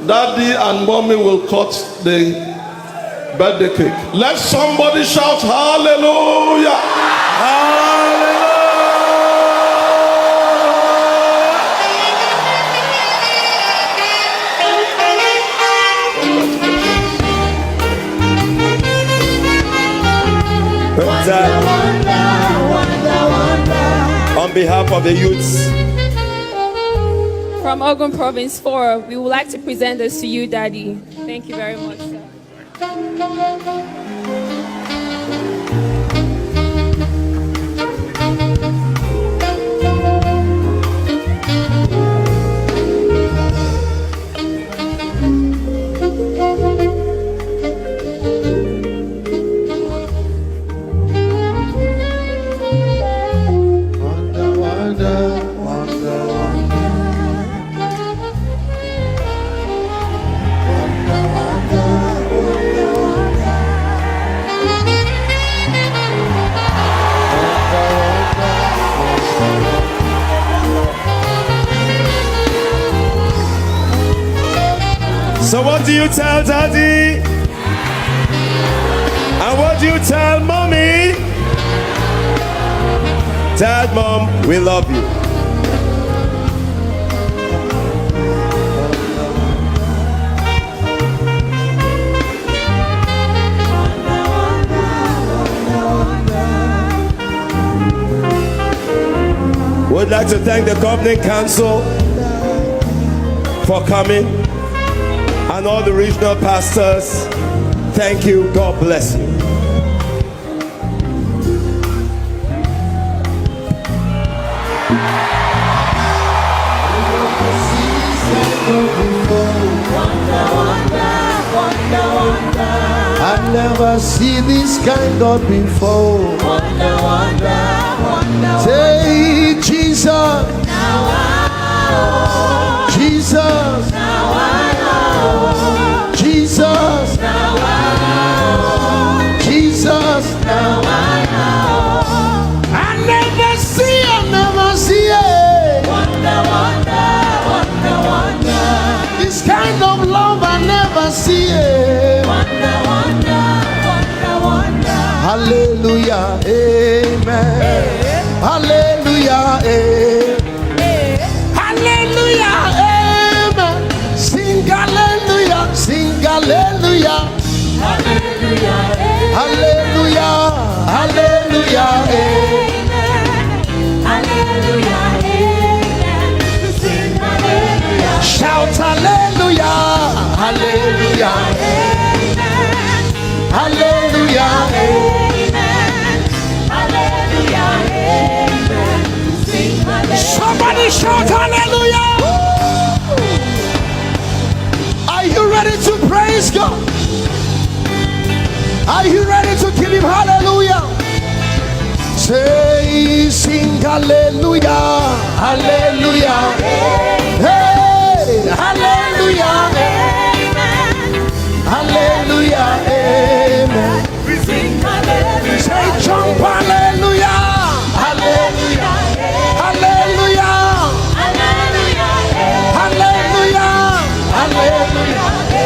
Daddy and mommy will cut the birthday cake. Let somebody shout hallelujah. Hallelujah. On behalf of the youths from Ogun Province 4, we would like to present this to you, Daddy. Thank you very much, sir. So what do you tell Daddy? And what do you tell Mommy? Dad, Mom, we love you. Would like to thank the governing council for coming. And all the regional pastors, thank you. God bless you. I never see this kind of before. Wonder, wonder, wonder. Say Jesus. Now I know. Jesus. Now I know. Jesus. Now I know. Jesus. Now I know. I never see it. Wonder, wonder, wonder, wonder. This kind of love I never see it. Wonder, wonder, wonder, wonder. Hallelujah, amen. Hallelujah, amen. Hallelujah, amen. Sing hallelujah, sing hallelujah. Hallelujah, Hallelujah, hallelujah, amen. Hallelujah, amen. Sing hallelujah. Shout hallelujah, hallelujah, Amen. hallelujah, Amen. Hallelujah, amen. Sing hallelujah. Somebody shout hallelujah. Are you ready to praise God? Are you ready to give him hallelujah? Say, sing hallelujah, hallelujah, hey, hallelujah, Amen. hallelujah, amen. Sing hallelujah. Say, jump hallelujah, hallelujah, hallelujah, Hallelujah, hallelujah, hallelujah.